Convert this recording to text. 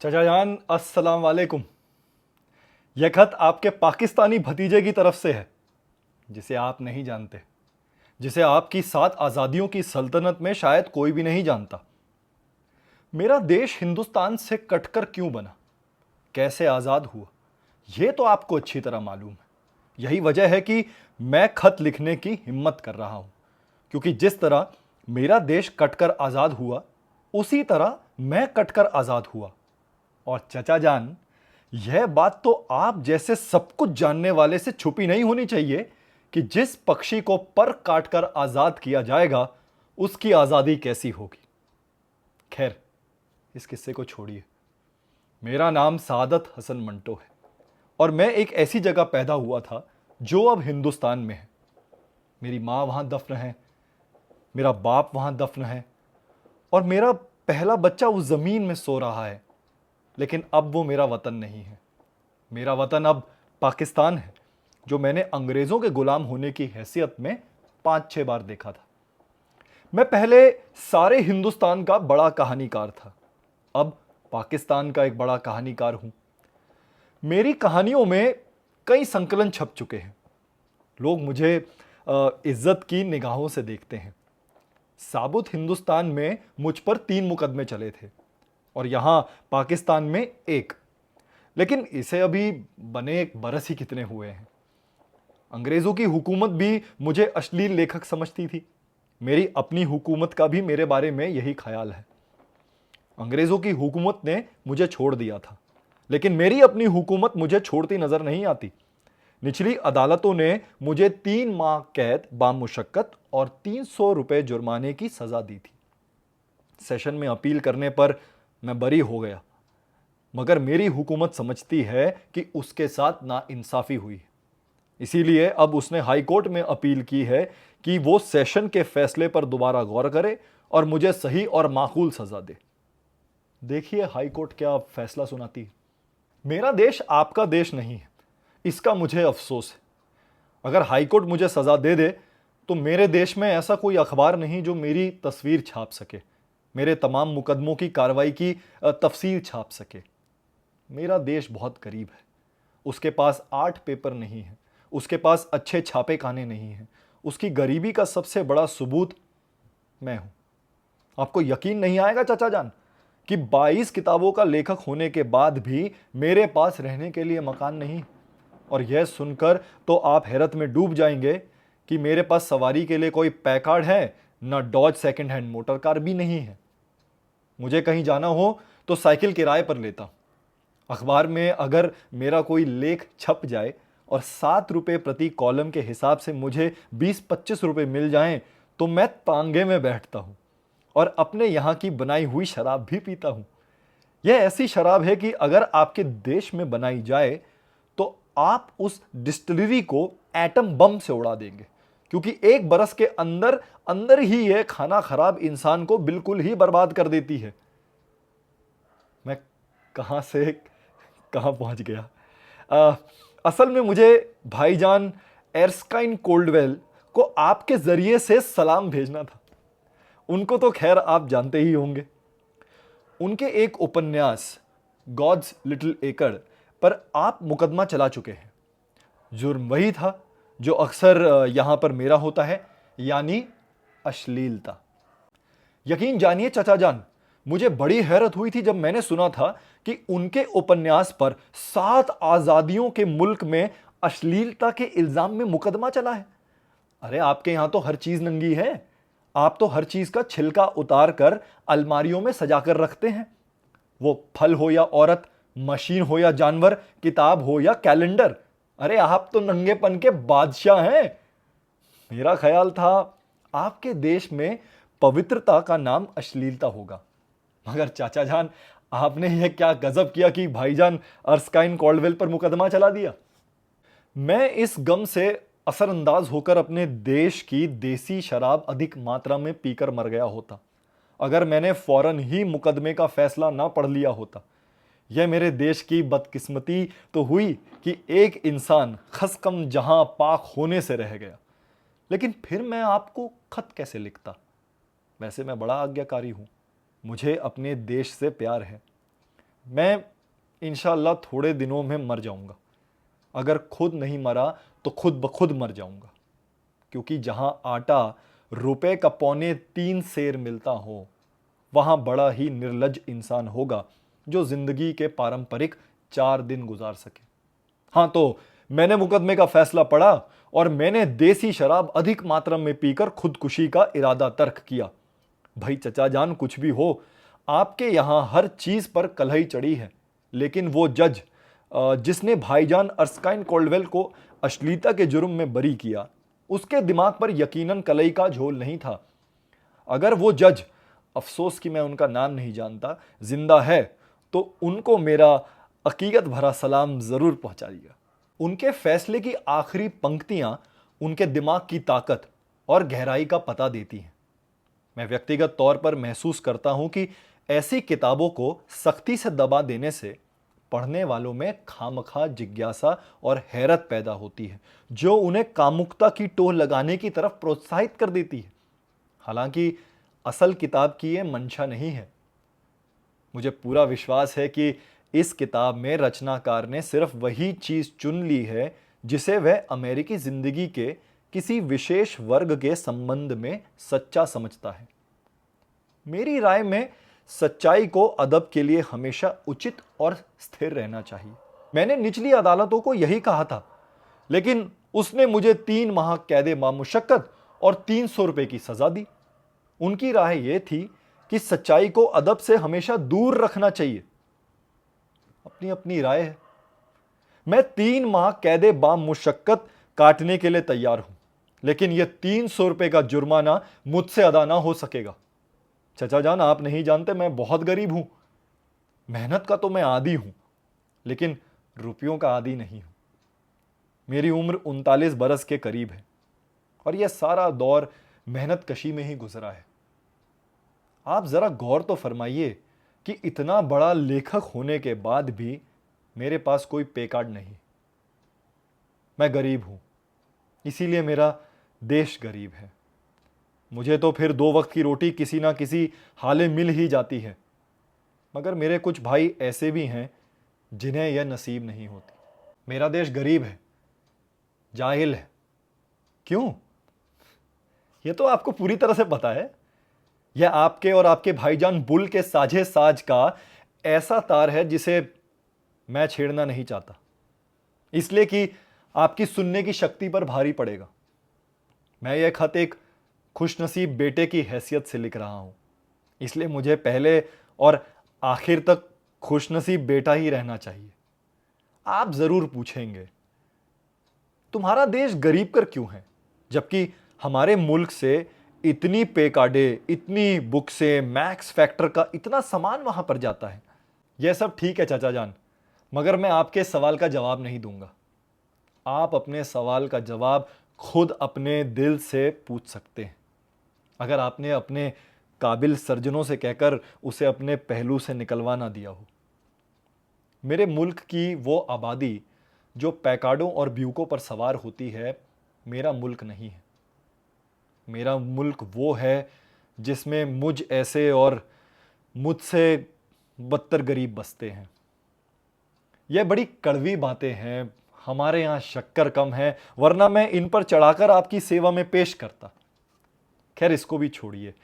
चाचा जान अस्सलाम वालेकुम। यह खत आपके पाकिस्तानी भतीजे की तरफ से है, जिसे आप नहीं जानते, जिसे आपकी 7 आज़ादियों की सल्तनत में शायद कोई भी नहीं जानता। मेरा देश हिंदुस्तान से कटकर क्यों बना, कैसे आज़ाद हुआ, यह तो आपको अच्छी तरह मालूम है। यही वजह है कि मैं खत लिखने की हिम्मत कर रहा हूं, क्योंकि जिस तरह मेरा देश कटकर आज़ाद हुआ, उसी तरह मैं कटकर आज़ाद हुआ। और चचा जान, यह बात तो आप जैसे सब कुछ जानने वाले से छुपी नहीं होनी चाहिए कि जिस पक्षी को पर काटकर आजाद किया जाएगा, उसकी आजादी कैसी होगी। खैर, इस किस्से को छोड़िए। मेरा नाम सादत हसन मंटो है और मैं एक ऐसी जगह पैदा हुआ था जो अब हिंदुस्तान में है। मेरी मां वहां दफन है, मेरा बाप वहां दफन है और मेरा पहला बच्चा उस जमीन में सो रहा है। लेकिन अब वो मेरा वतन नहीं है। मेरा वतन अब पाकिस्तान है, जो मैंने अंग्रेजों के गुलाम होने की हैसियत में 5-6 बार देखा था। मैं पहले सारे हिंदुस्तान का बड़ा कहानीकार था, अब पाकिस्तान का एक बड़ा कहानीकार हूं। मेरी कहानियों में कई संकलन छप चुके हैं। लोग मुझे इज्जत की निगाहों से देखते हैं। साबुत हिंदुस्तान में मुझ पर 3 मुकदमे चले थे और यहां पाकिस्तान में एक। लेकिन इसे अभी बने 1 बरस ही कितने हुए हैं। अंग्रेजों की हुकूमत भी मुझे अश्लील लेखक समझती थी। मेरी अपनी हुकूमत का भी मेरे बारे में यही ख्याल है। अंग्रेजों की हुकूमत ने मुझे छोड़ दिया था, लेकिन मेरी अपनी हुकूमत मुझे छोड़ती नजर नहीं आती। निचली अदालतों ने मुझे 3 माह कैद बामुशक्कत और 300 रुपए जुर्माने की सजा दी थी। सेशन में अपील करने पर मैं बरी हो गया, मगर मेरी हुकूमत समझती है कि उसके साथ नाइंसाफी हुई है। इसीलिए अब उसने हाई कोर्ट में अपील की है कि वो सेशन के फैसले पर दोबारा गौर करे और मुझे सही और माकूल सजा दे। देखिए हाई कोर्ट क्या फैसला सुनाती है। मेरा देश आपका देश नहीं है, इसका मुझे अफसोस है। अगर हाई कोर्ट मुझे सजा दे दे तो मेरे देश में ऐसा कोई अखबार नहीं जो मेरी तस्वीर छाप सके, मेरे तमाम मुकदमों की कार्रवाई की तफसील छाप सके। मेरा देश बहुत गरीब है। उसके पास 8 पेपर नहीं है, उसके पास अच्छे छापे खाने नहीं हैं। उसकी गरीबी का सबसे बड़ा सबूत मैं हूं। आपको यकीन नहीं आएगा चाचा जान कि 22 किताबों का लेखक होने के बाद भी मेरे पास रहने के लिए मकान नहीं। और यह सुनकर तो आप हैरत में डूब जाएंगे कि मेरे पास सवारी के लिए कोई पैकार्ड है, न Dodge second hand motor car भी नहीं है। मुझे कहीं जाना हो तो साइकिल किराए पर लेता हूं। अखबार में अगर मेरा कोई लेख छप जाए और 7 रुपए प्रति कॉलम के हिसाब से मुझे 20-25 रुपए मिल जाएं, तो मैं तांगे में बैठता हूं और अपने यहां की बनाई हुई शराब भी पीता हूं। यह ऐसी शराब है कि अगर आपके देश में बनाई जाए तो आप उस डिस्टिलरी को एटम बम से उड़ा देंगे, क्योंकि 1 बरस के अंदर अंदर ही यह खाना खराब इंसान को बिल्कुल ही बर्बाद कर देती है। मैं कहां से कहां पहुंच गया। अ, असल में मुझे भाईजान एर्स्काइन कोल्डवेल को आपके जरिए से सलाम भेजना था। उनको तो खैर आप जानते ही होंगे। उनके एक उपन्यास गॉड्स लिटिल एकड़ पर आप मुकदमा चला चुके हैं। जुर्म वही था जो अक्सर यहां पर मेरा होता है, यानी अश्लीलता। यकीन जानिए चाचा जान, मुझे बड़ी हैरत हुई थी जब मैंने सुना था कि उनके उपन्यास पर 7 आजादियों के मुल्क में अश्लीलता के इल्जाम में मुकदमा चला है। अरे आपके यहां तो हर चीज नंगी है। आप तो हर चीज का छिलका उतार कर अलमारियों में सजाकर रखते हैं। वो फल हो या औरत, मशीन हो या जानवर, किताब हो या कैलेंडर। अरे आप तो नंगेपन के बादशाह हैं। मेरा ख्याल था आपके देश में पवित्रता का नाम अश्लीलता होगा, मगर चाचा जान, आपने यह क्या गजब किया कि भाईजान अर्स्काइन कॉल्डवेल पर मुकदमा चला दिया। मैं इस गम से असरअंदाज होकर अपने देश की देसी शराब अधिक मात्रा में पीकर मर गया होता, अगर मैंने फौरन ही मुकदमे का फैसला ना पढ़ लिया होता। यह मेरे देश की बदकिस्मती तो हुई कि एक इंसान खसकम जहां पाक होने से रह गया। लेकिन फिर मैं आपको खत कैसे लिखता। वैसे मैं बड़ा आज्ञाकारी हूं, मुझे अपने देश से प्यार है। मैं इंशाअल्लाह थोड़े दिनों में मर जाऊंगा। अगर खुद नहीं मरा तो खुद ब खुद मर जाऊंगा, क्योंकि जहां आटा रुपए का 3.25 सेर मिलता हो, वहां बड़ा ही निर्लज इंसान होगा जो जिंदगी के पारंपरिक 4 दिन गुजार सके। हाँ, तो मैंने मुकदमे का फैसला पढ़ा और मैंने देसी शराब अधिक मात्रा में पीकर खुदकुशी का इरादा तर्क किया। भाई चचा जान, कुछ भी हो, आपके यहां हर चीज पर कलही चढ़ी है, लेकिन वो जज जिसने भाईजान अर्स्काइन कोल्डवेल को अश्लीलता के जुर्म में बरी किया, उसके दिमाग पर यकीनन कलही का झोल नहीं था। अगर वो जज, अफसोस कि मैं उनका नाम नहीं जानता, जिंदा है, तो उनको मेरा अकीकत भरा सलाम जरूर पहुंचाइएगा। उनके फैसले की आखिरी पंक्तियां उनके दिमाग की ताकत और गहराई का पता देती हैं। मैं व्यक्तिगत तौर पर महसूस करता हूं कि ऐसी किताबों को सख्ती से दबा देने से पढ़ने वालों में खामखा जिज्ञासा और हैरत पैदा होती है, जो उन्हें कामुकता की टोह लगाने की तरफ प्रोत्साहित कर देती है। हालांकि असल किताब की यह मंशा नहीं है। मुझे पूरा विश्वास है कि इस किताब में रचनाकार ने सिर्फ वही चीज चुन ली है जिसे वह अमेरिकी जिंदगी के किसी विशेष वर्ग के संबंध में सच्चा समझता है। मेरी राय में सच्चाई को अदब के लिए हमेशा उचित और स्थिर रहना चाहिए। मैंने निचली अदालतों को यही कहा था, लेकिन उसने मुझे 3 माह कैदे मामुशक्कत और 300 रुपए की सजा दी। उनकी राय यह थी कि सच्चाई को अदब से हमेशा दूर रखना चाहिए। अपनी अपनी राय है। मैं 3 माह कैदे बामुशक्कत काटने के लिए तैयार हूं, लेकिन यह 300 रुपए का जुर्माना मुझसे अदा ना हो सकेगा। चचा जान, आप नहीं जानते मैं बहुत गरीब हूं। मेहनत का तो मैं आदी हूं, लेकिन रुपयों का आदी नहीं हूं। मेरी उम्र 39 बरस के करीब है और यह सारा दौर मेहनत कशी में ही गुजरा है। आप जरा गौर तो फरमाइए कि इतना बड़ा लेखक होने के बाद भी मेरे पास कोई पे कार्ड नहीं। मैं गरीब हूं, इसीलिए मेरा देश गरीब है। मुझे तो फिर 2 वक्त की रोटी किसी ना किसी हाले मिल ही जाती है, मगर मेरे कुछ भाई ऐसे भी हैं जिन्हें यह नसीब नहीं होती। मेरा देश गरीब है, जाहिल है। क्यों? यह तो आपको पूरी तरह से पता है। यह आपके और आपके भाईजान बुल के साझे साज का ऐसा तार है जिसे मैं छेड़ना नहीं चाहता, इसलिए कि आपकी सुनने की शक्ति पर भारी पड़ेगा। मैं यह खत एक खुशनसीब बेटे की हैसियत से लिख रहा हूं, इसलिए मुझे पहले और आखिर तक खुशनसीब बेटा ही रहना चाहिए। आप जरूर पूछेंगे, तुम्हारा देश गरीब कर क्यों है, जबकि हमारे मुल्क से इतनी पे कार्डे, इतनी बुक से, मैक्स फैक्टर का इतना सामान वहां पर जाता है। यह सब ठीक है चाचा जान, मगर मैं आपके सवाल का जवाब नहीं दूंगा। आप अपने सवाल का जवाब खुद अपने दिल से पूछ सकते हैं, अगर आपने अपने काबिल सर्जनों से कहकर उसे अपने पहलू से निकलवा ना दिया हो। मेरे मुल्क की वो आबादी जो पैकार्डों और ब्यूकों पर सवार होती है, मेरा मुल्क नहीं है। मेरा मुल्क वो है जिसमें मुझ ऐसे और मुझसे बदतर गरीब बसते हैं। यह बड़ी कड़वी बातें हैं। हमारे यहाँ शक्कर कम है, वरना मैं इन पर चढ़ाकर आपकी सेवा में पेश करता। खैर, इसको भी छोड़िए।